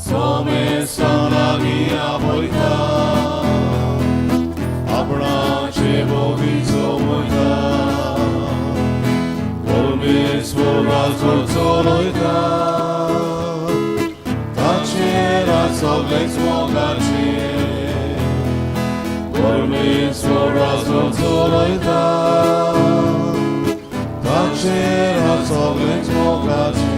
Some sanami aboita, abra chebo viso moita, volme svorazo zoloita, tachera soblex mogache, volme svorazo zoloita, tachera soblex mogache.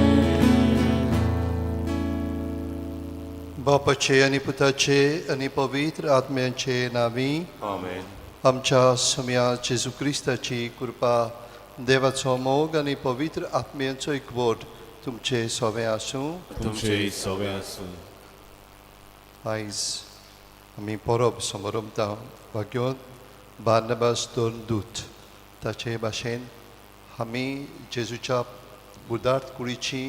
बापाचे आणि पुताचे आणि पवित्र आत्म्याचे नावी Amen. आमच्या सम्या जेजू क्रिस्ताची कृपा देवाचो मोग आणि पवित्र आत्म्याचो एकवट तुमचे सोबे आसूं. तुमचे सवे आसूं. आयज आमी परब समारंभता भाग्योत बार्नबास दोन दूत ताचे भाशेन आमी जेजूच्या बुदार्थ कुडीची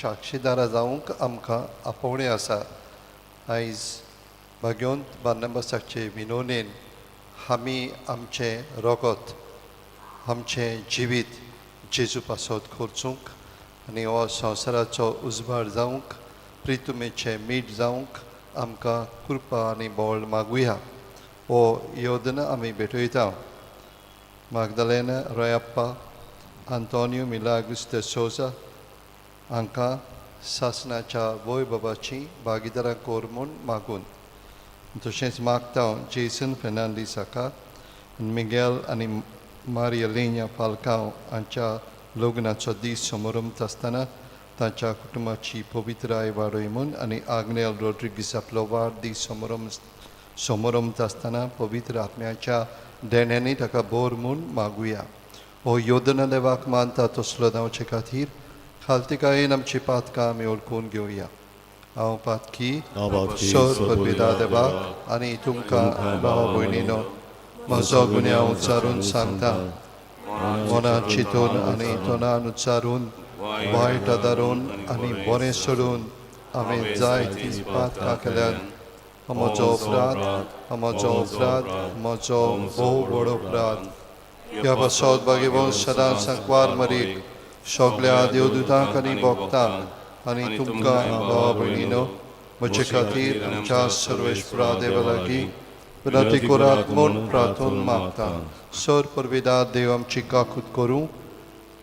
साक्षीदारां जावंक आमकां आपोवणें आसा. आयज भाग्योंत बार्नबासाचे विनोनेन आमी आमचें रोगत आमचें जिवीत जेजू पासत करचूंक आनी हो संवसाराचो उजवाड जावंक प्रितुमेचें मीठ जावंक आमकां कृपा आनी बोळ मागुया. हो योजना आमी भेटयता. मागदलेना रोयप्पा आंतोनियो मिलाग्रुस de Souza हांकां सासणाच्या वैभवाची भागीदारां कोर म्हूण मागून तशेंच मागता जेसन फेर्नांडीसाका मिगेल आनी मारिया लेन्या फाल्कांव हांच्या लग्नाचो दीस समारंभ आसतना तांच्या कुटुंबाची पवित्राय वाडय म्हूण आनी आग्नेल रॉड्रिगीस आपलो वाडदीस समारंभ आसतना पवित्र आत्म्याच्या देण्यांनी ताका बोर म्हूण मागुया. हो योजना देवाक मानता तसलो जावचे खातीर खालतिकायेन आमची पातकां आमी ओळखून घेवया. हांव पातकी सोर परबिदा देवाक आनी तुमकां भाव भयणीनो म्हजो गुन्यांव उच्चारून सांगता. मनांत चिंतून आनी तोंडान उच्चारून वायट आदारून आनी बरें सोडून हांवें जायतीं पातकां केल्यात. म्हजो अपराध म्हजो भोव व्हड अपराध. ह्या पासत भाग्यवंश सदां सांकवार मरीक सगळ्या देवदूतांक आनी भक्तांक आनी तुमकां भाव भयणीनो म्हजे खातीर आमच्या सर्वेश्वरा देवा लागीं विनंती करात म्हूण प्रार्थून मागता. सर परविदा देव आमची काकूत करूं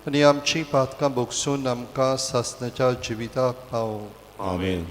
आनी आमची पातकां भोगसून आमकां सासणाच्या जिविताक पावो. Amen.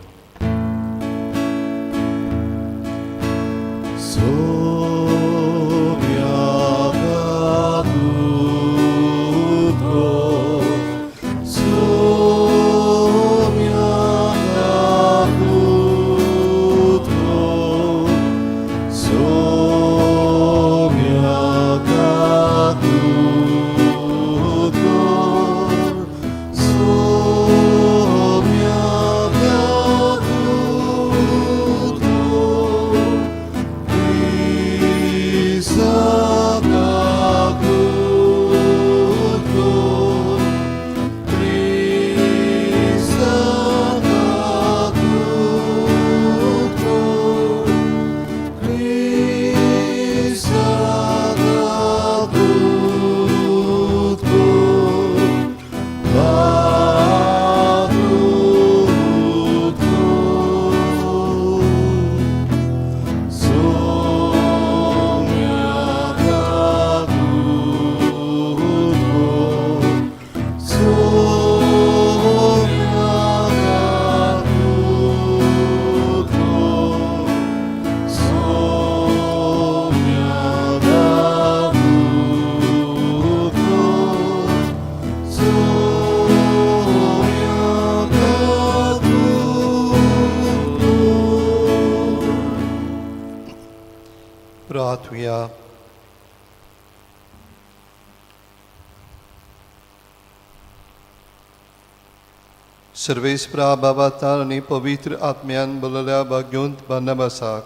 प्रार्थूया. सर्वेस्परा बाबातान आनी पवित्र आत्म्यान बोलल्या भाग्योंत बार्नबासाक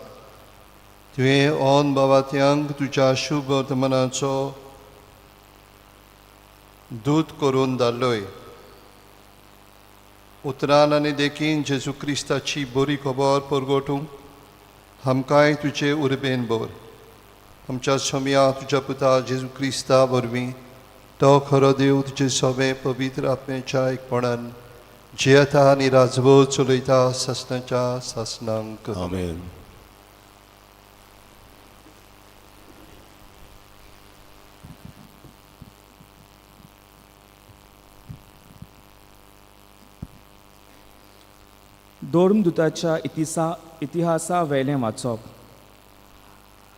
तुवें ओन बाबात्यांक तुज्या शुभ वर्तमानाचो दूत करून धाडलोय. उतरान आनी देखीन जेजू क्रिस्ताची बरी खबर परगटूंक आमकांय तुजे उर्बेन बोर. आमच्या सोम्या तुज्या पुता जेजू क्रिस्ता वरवीं तो खरो देव तुजे सोबे पवित्र आत्म्याच्या एकपणान जियेता आनी राजवो चलयता ससनाच्या ससनांक 아멘. धोर्मदुताच्या इतिहासा वेलें वाचप.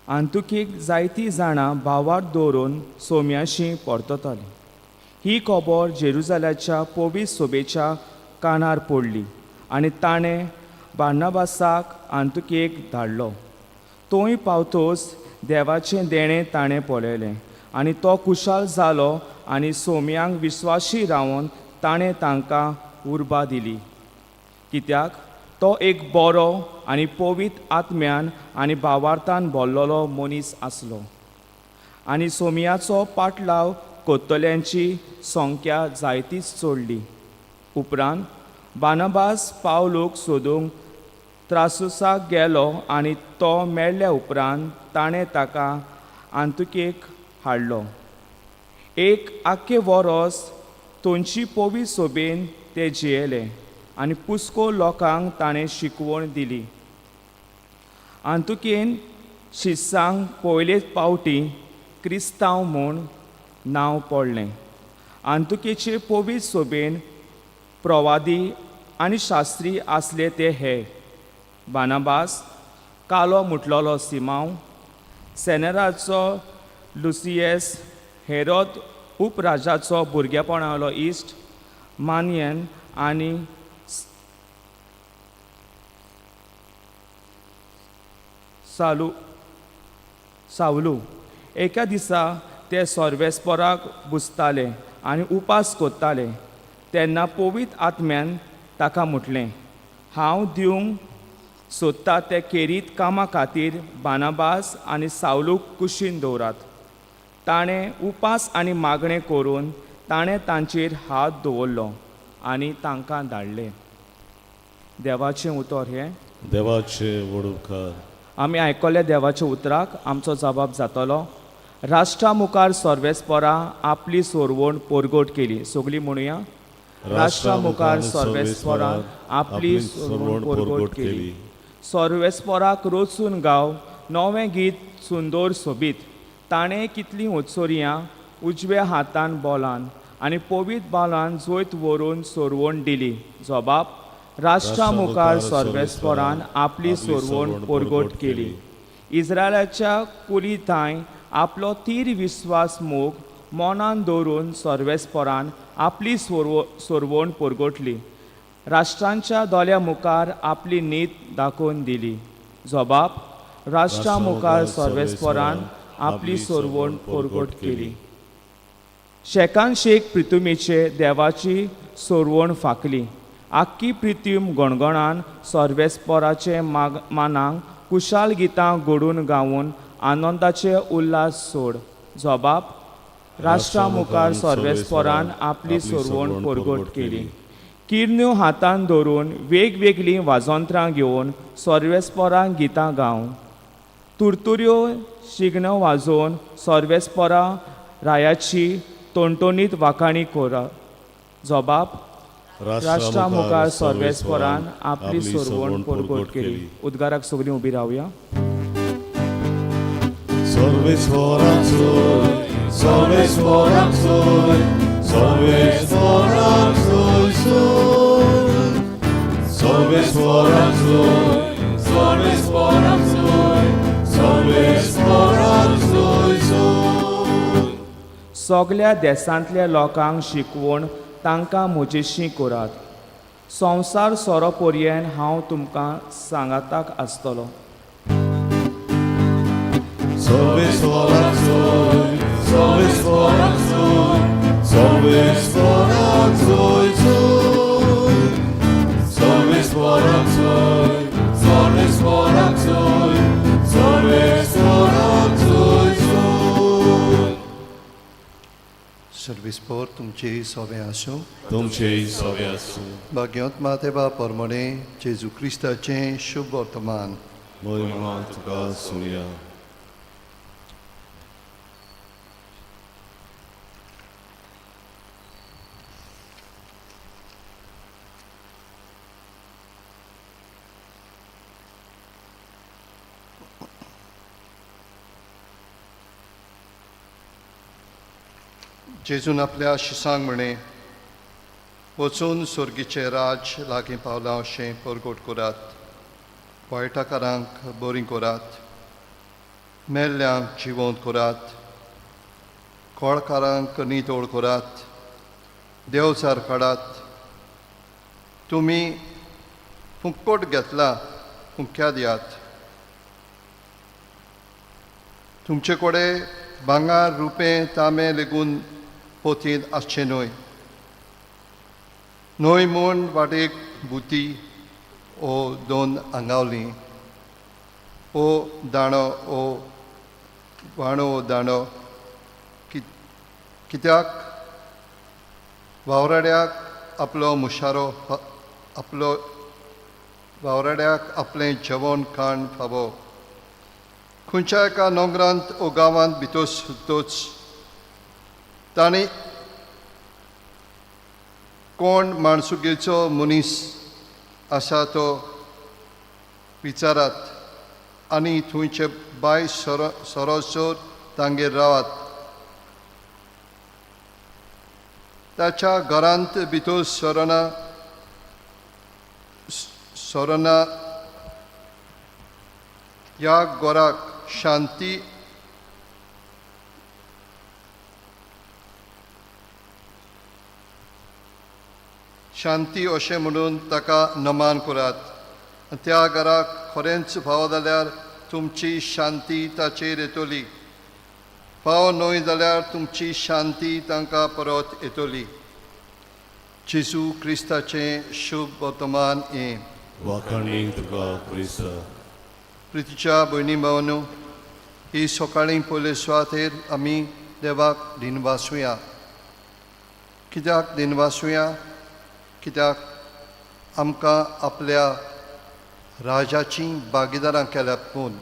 आंतुकीक जायतीं जाणां भावार्थ दवरून सोम्याशी परततालीं. ही खबर जेरुजाल्याच्या पवित्र सोबेच्या कानार पडली आनी ताणें बार्नाबासाक आंतुकेक धाडलो. तोय पावतोच देवाचें देणें ताणें पळयलें आनी तो खुशाल जालो आनी सोम्यांक विस्वाशी रावन ताणें तांकां उर्बा दिली. कित्याक तो एक बरो आनी पवित्र आत्म्यान आनी भावार्थान भरलेलो मनीस आसलो. आनी सोमयाचो पाटलाव कोत्तल्यांची संख्या जायतीच चडली. उपरांत बार्नाबास पावलूक सोदूंक त्रासुसाक गेलो आनी तो मेळ्ळ्या उपरांत ताणें ताका आंतुकेक हाडलो. एक आख्खें वरोस थंयची पवित्र सोबेन ते जियेले आनी पुस्को लोकांक ताणें शिकवण दिली. आंतुकेन शिस्सांक पयले फावटी क्रिस्तांव म्हूण नांव पडलें. आंतुकेचे पवित्र सोबेन प्रवादी आनी शास्त्री आसले ते हे: बार्नाबास, कालो मुटलोलो सिमांव, सेनेराचो लुसियस, हेरोद उपराजाचो भुरगेपणालो इश्ट, मानियन आनी सावलू. एका दिसा ते सोर्वेस्पराक बुजताले आनी उपास कोत्ताले. तेन्ना पवित्र आत्म्यान ताका म्हटलें, हांव दिवंक सोदता ते खेरीत कामा खातीर बार्नाबास आनी सावलूक कुशीन दवरात. ताणें उपास आनी मागणें करून ताणें तांचेर हात दवरलो आनी तांकां धाडले. देवाचें उतर हें. देवाचे वडुकार. आमी आयकल्ल्या देवाच्या उतराक आमचो जबाब जातलो. राष्ट्रा मुखार सर्वेस्परां आपली सोरवण परगट केली. सगळीं म्हणुया. राष्ट्रा मुखार सर्वेस्परां आपली सोरवण परगट केली. सर्वेस्पराक रचून गाव नवें गीत सुंदर सोबीत. ताणें कितलीं उत्सोरियां उजव्या हातान बोलान आनी पवित्र बालान जैत व्हरून सोरवण दिली. जबाब: राष्ट्रा मुखार सर्वेस्परान आपली सोरवण परगट केली. इस्रायलाच्या कुलीथांय आपलो तीर विस्वास मोग मनान दवरून सर्वेस्परान आपली सोरवण परगटली. राष्ट्रांच्या दोल्या मुखार आपली नीत दाखोवन दिली. जबाब: राष्ट्रा मुखार सर्वेस्परान आपली सोरवण परगट केली. शेकान शेक प्रितुमेचे देवाची सोरवण फाकली. आख्खी प्रितीम गणगणान सर्वेस्पराचे मानांक कुशाल गितां घडून गावून आनंदाचे उल्हास सोड. जबाब: राष्ट्रा मुखार सर्वेस्परान आपली सोरवण परगट केली. किरण्यो हातान धरून वेगवेगळीं वाजोंत्रां घेवन सर्वेस्परांक गितां गावन तुरतुऱ्यो शिगणो वाजोवन सर्वेस्परां रायाची तोणतोणीत वाखाणी कोरा. जबाब: राष्ट्रा मुखार सर्वेस्परान आपली सोरवण परगट केली. उद्गाराक सगळीं उबी रावया. सर्वेस्परांक सोय, सर्वेस्परांक सोय, सर्वेस्परांक सोय सोय. सर्वेस्परांक सोय, सर्वेस्परांक सोय, सर्वेस्परांक सोय सोय. सगळ्या देशांतल्या लोकांक शिकवण तांकां म्हजेशी करात. संवसार सोरो पर्यंत हांव तुमकां सांगाताक आसतलो. सर्वेस्परांक सोय, सर्वेस्परांक सोय, सर्वेस्परांक सोय सोय. सर्वेस्परांक सोय, सर्वेस्परांक सोय, सर्वेस्परांक सोय सोय. सर्वेस्पर तुमचे सोबे आसूं. तुमचेय सोबे आसूं. भाग्यवंत मातेवा परमणे जेजू क्रिस्ताचें शुभ वर्तमान. महिमा तुका सुया. जेजून आपल्या शिसांक म्हणे वचून सुर्गीचे राज लागीं पावलां अशें परगोट करात, वायटाकारांक बरी करात, मेल्ल्यांक जिवंत करात, कोळकारांक नितोळ करात, देवचार काडात. तुमी फुंकोट घेतला, फुंक्या दियात. तुमचे कडेन भांगार, रुपें, तांबे लेगून पोतींत आसचें न्हय. न्हय म्हूण वाटेक बुती ओ 2 आंगावलीं, ओ दाणो ओ वाणो ओ दाणो. कित्याक वावराड्याक आपलो मुशारो आपलो वावराड्याक आपलें जेवण खाण फावो. खंयच्या एका नोंगरांत ओ गांवांत भितर सुद्दाच तांणी कोण माणसुगेचो मनीस आसा तो विचारात आनी थंयचे बाय सरोसोर तांगेर रावात. ताच्या घरांत भितर सरना ह्या घराक शांती अशें म्हणून ताका नमान करात. त्या घराक खरेंच फावो जाल्यार तुमची शांती ताचेर येतली. फावो न्हय जाल्यार तुमची शांती तांकां परत येतली. जेजू क्रिस्ताचें शुभ वर्तमान हें. वाखाणणी तुका क्रिस्त. प्रितीच्या भयणी भावांनो, ही सकाळीं पयले सुवातेर आमी देवाक दिनवासुया. कित्याक दिनवासुया? कित्याक आमकां आपल्या राजाची भागीदारां केल्यात म्हूण.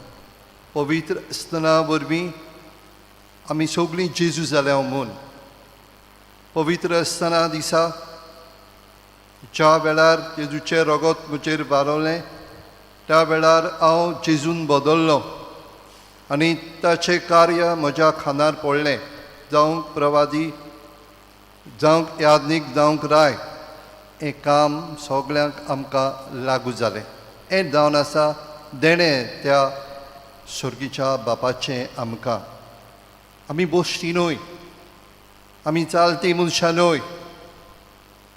पवित्र आसतना वरवीं आमी सगळीं जेजू जाल्या म्हूण. पवित्र आसतना दिसा ज्या वेळार जेजूचें रगत म्हजेर बारवलें त्या वेळार हांव जेजून बदल्लो आनी ताचें कार्य म्हज्या खांदार पडलें. जावंक प्रवादी, जावंक याज्ञीक, जावंक राय, हें काम सगल्यांक आमकां लागू जालें. हें जावन आसा देणें त्या सुर्गीच्या बापाचें आमकां. आमी बोश्टी न्हय, आमी चालती मनशां न्हय.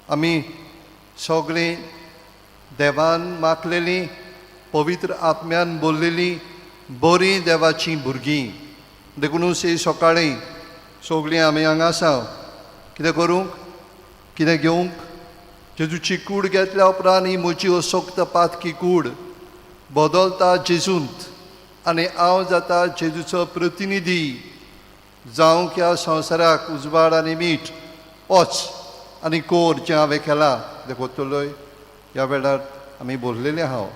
आमी सगळीं देवान मागलेलीं, पवित्र आत्म्यान बोललेलीं बरीं देवाचीं भुरगीं. देखूनच ही सकाळीं सगळीं आमी हांगा आसा. कितें करूंक? कितें घेवंक? जेजूची कूड घेतल्या उपरांत ही म्हजी असोक्त पातकी कूड बदलता जेजूंत आनी हांव जाता जेजूचो प्रतिनिधी. जावंक ह्या संवसाराक उजवाड आनी मीठ वच आनी कोर जें हांवें केलां देखतलोय. ह्या वेळार आमी बोललेलें हांव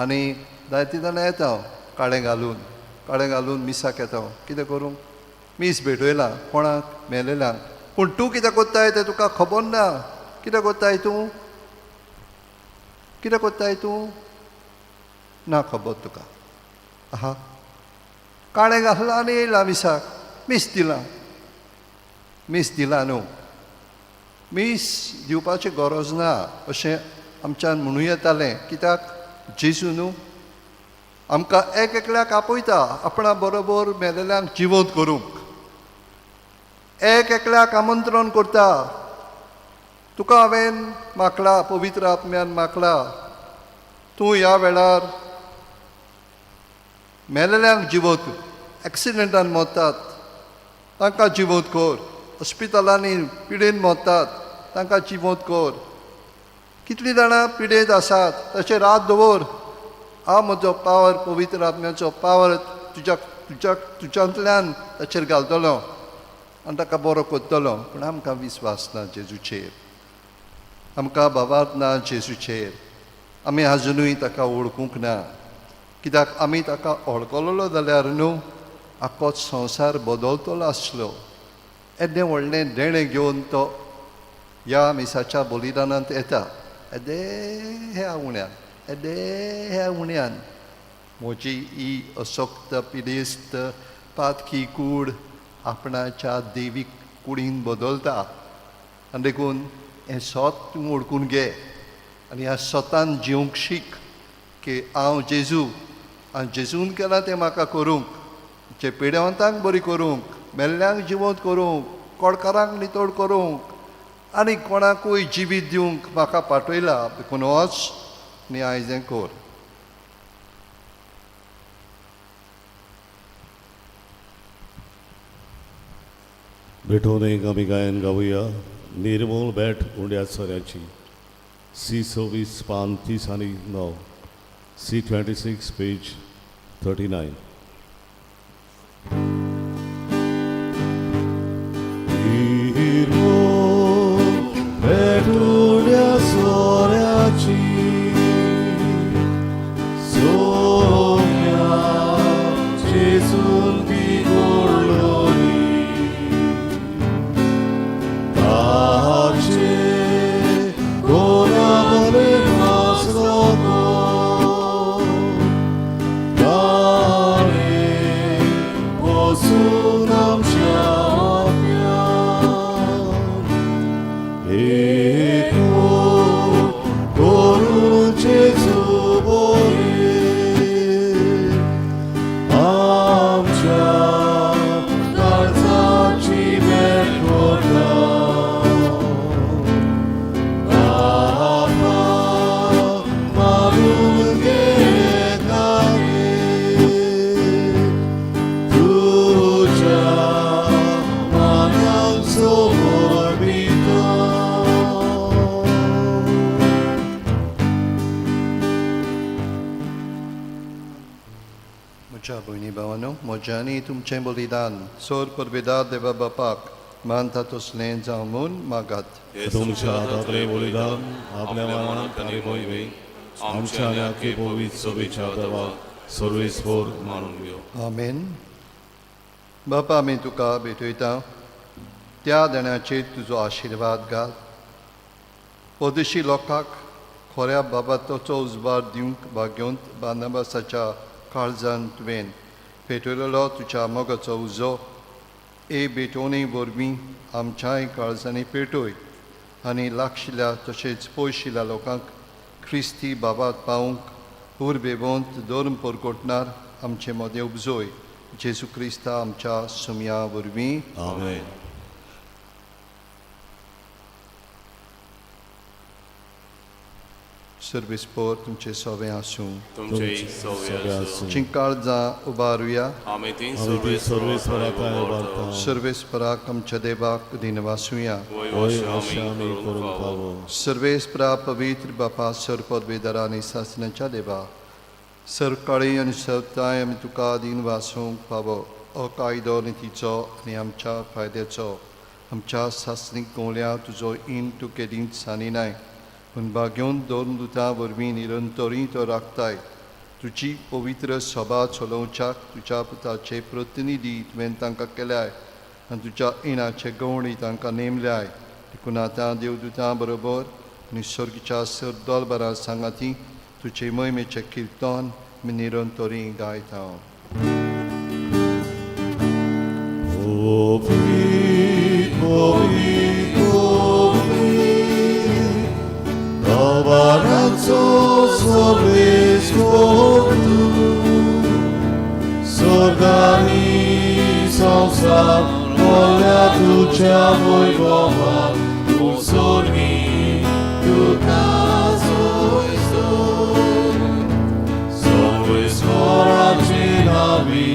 आनी जायतीं जाणां येता काळें घालून मिसाक येता. कितें करूंक? मीस भेटयलां कोणाक? मेलेल्यांक. पूण तूं कितें कोत्ताय तें तुका खबर ना. कितें कोत्ताय तूं? कितें कोत्ताय तूं? ना खबर तुका. आहा, काळें घातलां आनी येयलां मिसाक. मीस दिलां न्हू. मीस दिवपाची गरज ना अशें आमच्यान म्हणूं येतालें. कित्याक जेजू न्हू आमकां एक एकल्याक आपयता आपणा बरोबर मेलेल्यांक जिवंत करूंक. एक एकल्याक आमंत्रण करता. तुका हांवें मागला, पवित्र आत्म्यान मागला, तूं ह्या वेळार मेलेल्यांक जिवंत, एक्सिडेंटान मरतात तांकां जिवंत कर. हॉस्पिटलांनी पिडेन मरतात तांकां जिवंत कर. कितलीं जाणां पिडेत आसात तशें रात दवर. हांव म्हजो पावर, पवित्र आत्म्याचो पावर तुज्यांतल्यान ताचेर घालतलो आनी ताका बरो करतलो. पूण आमकां विस्वास ना जेजूचेर. आमकां बाबात ना जेजूचेर. आमी आजुनूय ताका वळखूंक ना. कित्याक आमी ताका वळखलो जाल्यार न्हू आख्खो संवसार बदलतलो आसलो. येदें व्हडलें देणें घेवन तो ह्या मिसाच्या बलिदानांत येता. ह्या उण्यान म्हजी ही असोक्त पिडेस्त पातकी कूड आपणाच्या देवीक कुडीन बदलता आनी देखून हें सोत तूं ओळखून घे आनी ह्या सोतान जिवंक शीक की हांव जेजू जेजून केलां तें म्हाका करूंक जे पिडेवंतांक बरी करूंक मेल्ल्यांक जिवंत करूंक कोडकारांक नितोड करूंक आनी कोणाकूय जिवीत दिवंक म्हाका पाठयला देखून वच आनी आयज हें कर. भेटून एक आमी गायन गावुया निर्मूल बेट उंड्या सोऱ्याची C26 पान 30 आनी 9 C26 पेज 39. म्हज्या भयणी भावांनो म्हजें आनी तुमचें बलिदान सोर परबेदार देवा बापाक मानता तसलें जावं म्हूण मागात. तुमच्या हातांतलें बलिदान आपल्या मनांत आनी मोहिमेन आमच्या आनी आख्खे पवित्र सभेच्या देवा सर्वेस्पर मानून घेवं. आमेन. बापा आमी तुका भेटयता त्या देण्याचेर तुजो आशिर्वाद घाल. परदेशी लोकांक खोऱ्या बाबाताचो उजवाड दिवंक भाग्यवंत बार्नबासाच्या काळजान तुवें पेटयलेलो तुज्या मोगाचो उजो हे भेटोवणे वरवीं आमच्याय काळजांनी पेटय आनी लागशिल्ल्या तशेंच पयशिल्ल्या लोकांक ख्रिस्ती बाबात पावूंक उर्बेवंत धर्म परगोटणार आमचे मोदें उपजोय जेजू क्रिस्ता आमच्या सुमया वरवीं. आमेन. सर्वेस्पर तुमचे सवे आसूं. तुमचे सव्या चिंकाळजां उबारुया. आमी ती आमी सर्वेस्पराकाय सर्वेस्पराक उबारता. सर्वेस्पराक आमच्या देवाक दिनवासुया. वय अशें आमी करूंक पावो. सर्वेस्परा पवित्र बापा सरपदवेदारा आनी सासणाच्या देवा सरकाळी आनी सवताय आमी तुका दिन वासूंक पावो. हो कायदो नितीचो आनी आमच्या फायद्याचो आमच्या सासणीक गोवल्या तुजो इन तूं केदींच सानिनाय पूण भाग्योन दोन दुतां वरवीं निरंतरी तो राखताय. तुजी पवित्र सभा चलोवच्याक तुज्या पुताचे प्रतिनिधी तुवें तांकां केल्याय आनी तुज्या इनाचे गवणी तांकां नेमल्याय. देखून आतां देवदुतां बरोबर आनी सर्गीच्या सरदोलबारां सांगाती तुजे मोहिमेचें किर्तन आमी निरंतरी गायता. Sorgani संसार मोल्या तुझ्या वैभवात तू सोर्गी तुका सर्वेस्पराची नावी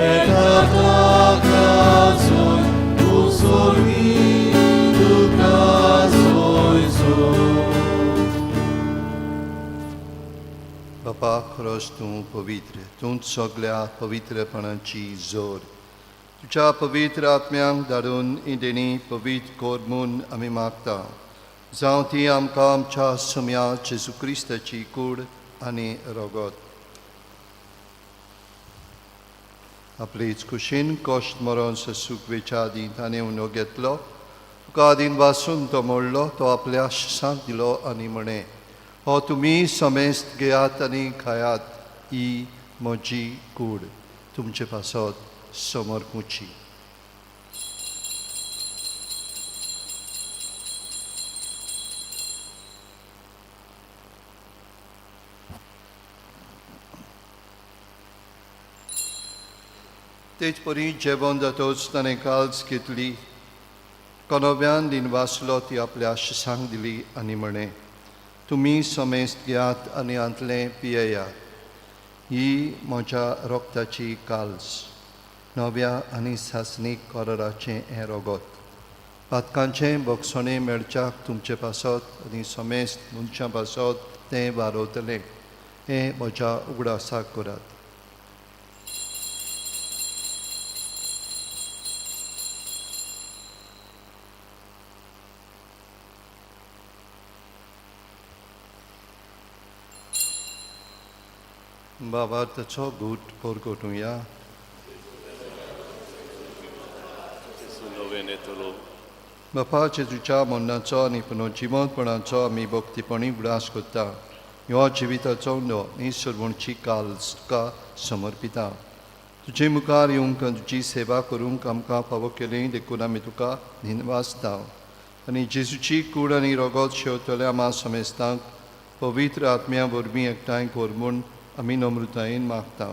एका ताकाचोय तू सोर्गी तुका बापा खरोच तूं पवित्र तूंच सगळ्या पवित्रपणाची जोर. तुज्या पवित्र आत्म्यांक धाडून इंडेनी पवित्र कोर म्हूण आमी मागता. जावं ती आमकां आमच्या सुमया जेजू क्रिस्ताची कूड आनी रगत. आपलीच कुशीन कश्ट मरण सूख वेच्या आदी ताणें उनो घेतलो. तुका आदीन वासून तो मोडलो तो आपल्या शिसांक दिलो आनी म्हणे हो तुमी समेस्त घेयात आनी खायात ही म्हजी कूड तुमचे पासत समोर कुची. तेच परी जेवण जातोच ताणें काल्स घेतली, कोणोव्यान दिनवासलो ती आपल्या शिसांक दिली आनी म्हणें, तुमी समेस्त घेयात आनी हांतलें पियेयात. ही म्हज्या रोगताची काल्स, नव्या आनी सासणीक कोराराचें हें रोगत. पातकांचें बोगसणें मेळच्याक तुमचे पासत आनी समेस्त मनशां पासत तें वारोवतलें. हें म्हज्या उगडासाक करात. भावार्थाचो घूट पोरगोटुया. Gesù lo venetolo. बापा जेजूच्या मरणाचो आनी पुनर्जिवनपणाचो आमी भक्तीपणी उगडास करता. ह्यो जिविताचो निसर्वणची काल्स तुका समर्पिता. तुजे मुखार येवंक तुजी सेवा करूंक आमकां फावो केलें देखून आमी तुका दिनवासता. आनी जेजूची कूड आनी रोगत शेवतल्या आमा समेस्तांक पवित्र आत्म्या वरवीं एकठांय कर म्हूण आमी नम्रतायेन मागता.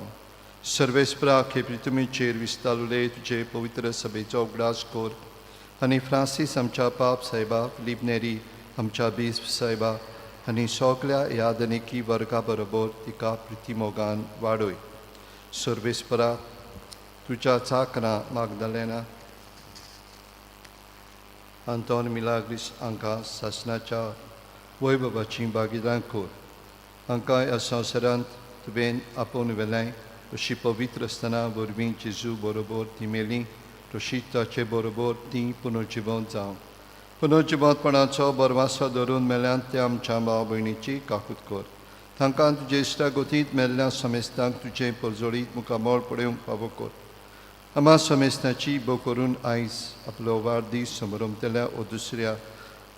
सर्वेस्परा हे पृथ्वीचेर विस्तारले तुजे पवित्र सभेचो उगडास कर. आनी फ्रांसीस आमच्या पाप साहेबा, फिलीप नेरी आमच्या बिस्प साहेबा आनी सगल्या यादनिकी वर्गा बरोबर तिका प्रितीमोगान वाडय. सर्वेस्परा तुज्या चाकरां मागदलेना, आंतोन मिलाग्रिस हांकां सासणाच्या वैभवाची भागीदार कर. हांकां ह्या संवसारांत तुवें आपोवन व्हेलें अशी पवित्र आसतना वरवीं जेजू बरोबर ती मेली तशीच ताचे बरोबर ती पुनर्जिवन जावं. पुनर्जिवनपणाचो बरवासो धरून मेल्यांत त्या आमच्या भाव भयणीची काकूट कर. तांकां तुजे इश्टा गोतींत मेल्ल्या समेस्तांक तुजे परजोळीत मुखामोळ पळोवंक फावो कर. आमा समेस्ताची भोव करून आयज आपलो वाडदीस समारंभतल्या ओ दुसऱ्या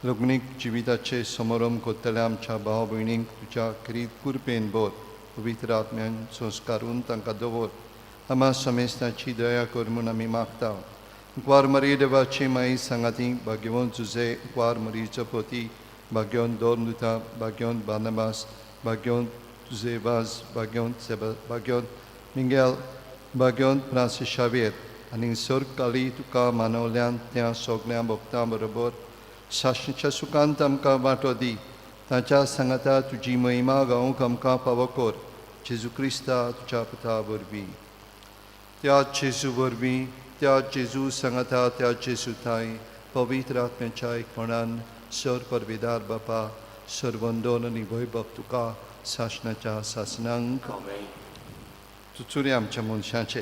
लग्नीक जिविताचे समारंभ करतल्या आमच्या भाव भयणींक तुज्या खरीद कुरपेन बोर पवित्र आत्म्यान संस्कारून तांकां दवर. आमा समेस्ताची दया कर म्हूण आमी मागता. क्वार मरी देवाची माई सांगाती भाग्यवंत जुजे, क्वार मरीचो पोती भाग्यवंत दोरनुता, भाग्यवंत बार्नबास, भाग्यवंत जुजेबाज, भाग्यवंत मिंगेल, भाग्यवंत फ्रांसीस शावेर आनी सर्गकाली तुका मानवल्यान त्या सगळ्या भक्तां बरोबर सासणेच्या सुखांत आमकां वांटो दी. ताच्या सांगाता तुजी महिमा गावूंक आमकां फावो कर. जेजू क्रिस्ता तुज्या पुता वरवीं. त्या जेजू वरवीं, त्या जेजू सांगाता, त्या जेजू थाय पवित्र आत्म्याच्या एकपणान सर परवेदार बापा सर्वंदोन आनी वैभव तुका सासणाच्या सासणांक Amen. चुचुरे आमच्या मनशाचे.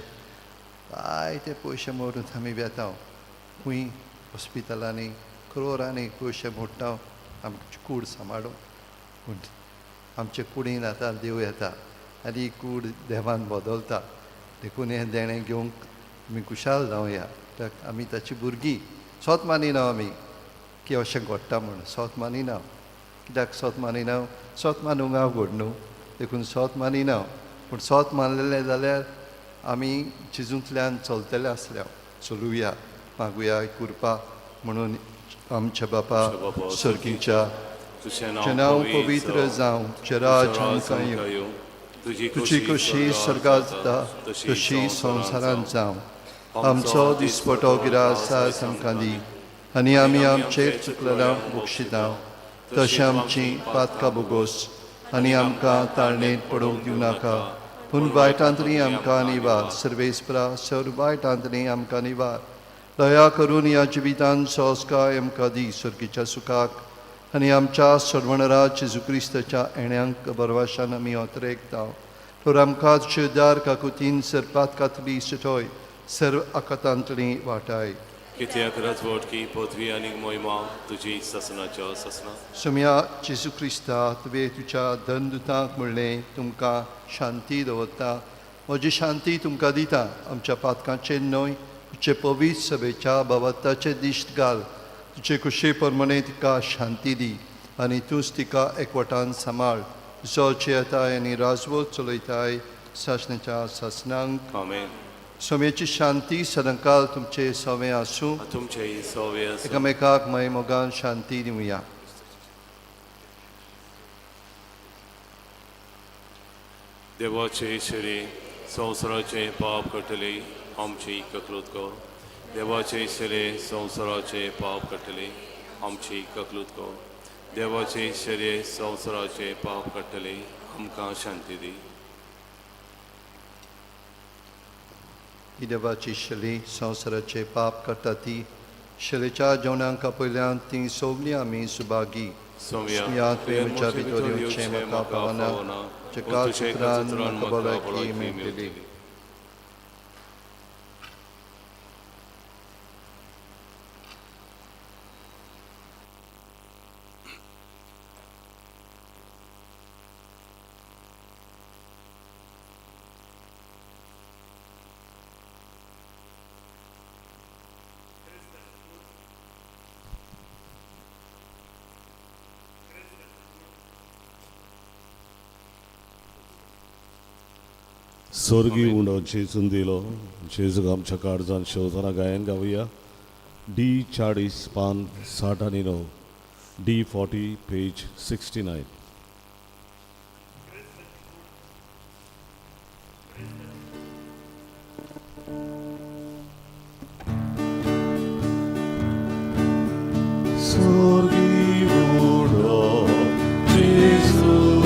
काय ते पयशे मोडून आमी वेता खूंय हॉस्पिटलांनी करोरांनी पयशे मोडटा आमची कूड सांबाळूं. पूण आमचे कुडीन आतां देव येता आनी कूड देवान बदलता. देखून हें देणें घेवंक आमी खुशाल जावया. कित्याक आमी ताची भुरगीं. सोत मानिना आमी की अशें घडटा म्हूण. सोत मानिना. कित्याक सोत मानिना? सोत मानूंक अवघड न्हू. देखून सोत मानिना. पूण सोत मानलेलें जाल्यार आमी जेजूंतल्यान चलतले आसल्या चलुया, मागुया कृपा म्हणून आमच्या बापा सर्गीच्या तुझें नांव पवित्र जावं, तुजें राज आमकां येवं. तुजी कशी स्वर्गांत जाता तशी संवसारांत जावं. आमचो दिसपटो गिरास आयज आमकां दी आनी आमी आमचेर चुकलेल्यांक बक्षिता तशें आमची पातकां बोगोस आनी आमकां ताळणेंत पडोवंक दिवं नाका. पूण वायटांतली आमकां निवार. सर्वेस्परा सर वायटांतली आमकां निवार. दया करून ह्या जिवितांत संस्कार आमकां दी सर्गीच्या सुखाक आनी आमच्या सर्वणराज जेजू क्रिस्ताच्या येण्यांक बरवाशान आमी ओतरेकता. तर आमकां शेजार काकुतीन सर्पात कातली सटोय सर्व आकातांतली वाटाय. कित्याक राजवटकी पृथ्वी आनी मोहिमा तुजी ससनाच्या ससना. सम्या जेजू क्रिस्ता तुवें तुज्या धनदुतांक म्हणलें तुमकां शांती दवरता. म्हजी शांती तुमकां दिता. आमच्या पातकांचेर न्हय तुजे पवित्र सभेच्या भावार्थाचे दिश्ट घाल. तुजे कुशे प्रमाणे तिका शांती दी आनी तूंच तिका एकवटान सांबाळ. जोचे येताय आनी राजवट चलयताय सासणेच्या सासणांक. Amen. सोम्याची शांती सदांकाल तुमचे सवे आसूं. तुमचे सवे आसूं. एकामेकाक मोगान शांती दिवया. देवाचे शरी संवसाराचे पाप करतले आमची ककलूत कर देवाचे शरे संवसाराचे पाप कट्टले आमची ककलूत कर देवाचे शरे संवसाराचे पाप कट्टले आमकां शांती दी ही देवाची शली संवसाराचे पाप करता ती शलेच्या जेवणांका पयल्यान ती सोगली आमी सुभागी Smiatve Vitorium Chema Kapavana, Chakal Sutran Makabalaki Mimili. स्वर्गी उंडो जेजून दिलो जेजूक आमच्या काळजान शेवताना गायन गावया D40 पान 69 D40 पेज 69 स्वर्गी उंडो जेजून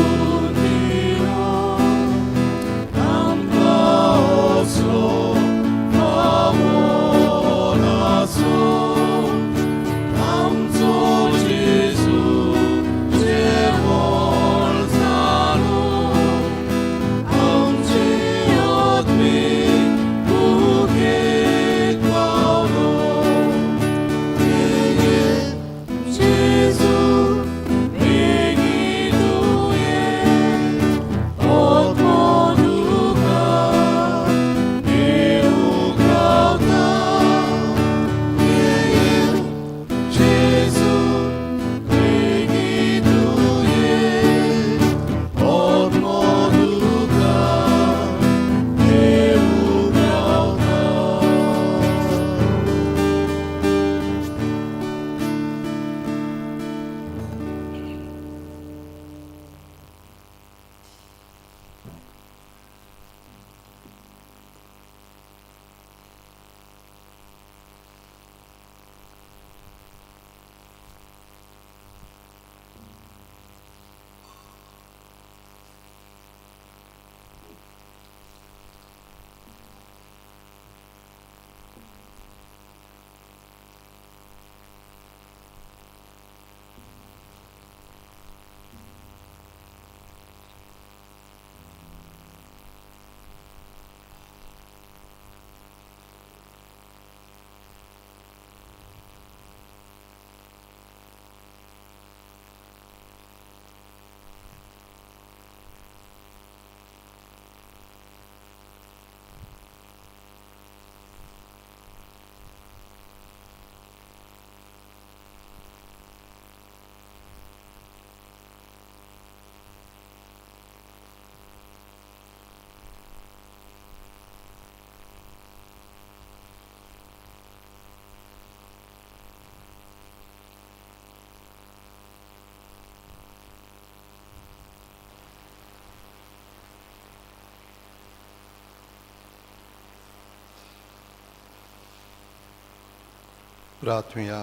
प्रार्थना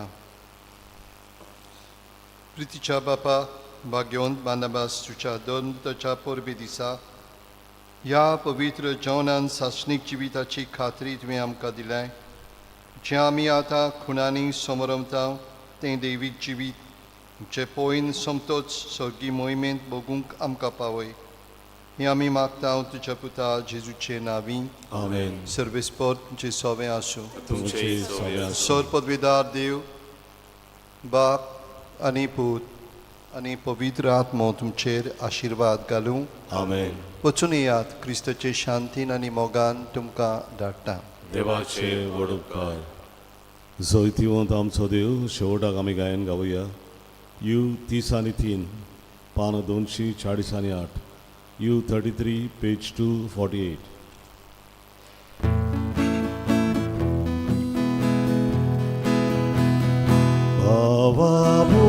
प्रीतीच्या बापा भाग्यवंत बांधाबास तुझ्या दोनच्या पोरबी दिसा ह्या पवित्र जेवणान सासणीक जिविताची खात्री तुवें आमकां दिल्या जें आमी आतां खुणांनी समोरमता तें दैवीक जिवीत जे पळयन सोमतोच सर्गी मोहिमेंत बगूंक आमकां पावय हें आमी मागता तुज्या पुता जेजूचे नांवी आमेन सर्वेस्पर तुमचें सोवें आसूं तुमचे सोवे आसूं. सोर पदवीदार देव बाप आनी पूत आनी पवित्र आत्मो तुमचेर आशिर्वाद घालूं आमेन वचून येयात क्रिस्ताचे शांतीन आनी मोगान तुमकां धाडटा देवाचे वडुपकार जैतिवंत आमचो देव शेवटाक आमी गायन गावया यू 30 पान 248 U33 पेज 248 बाबा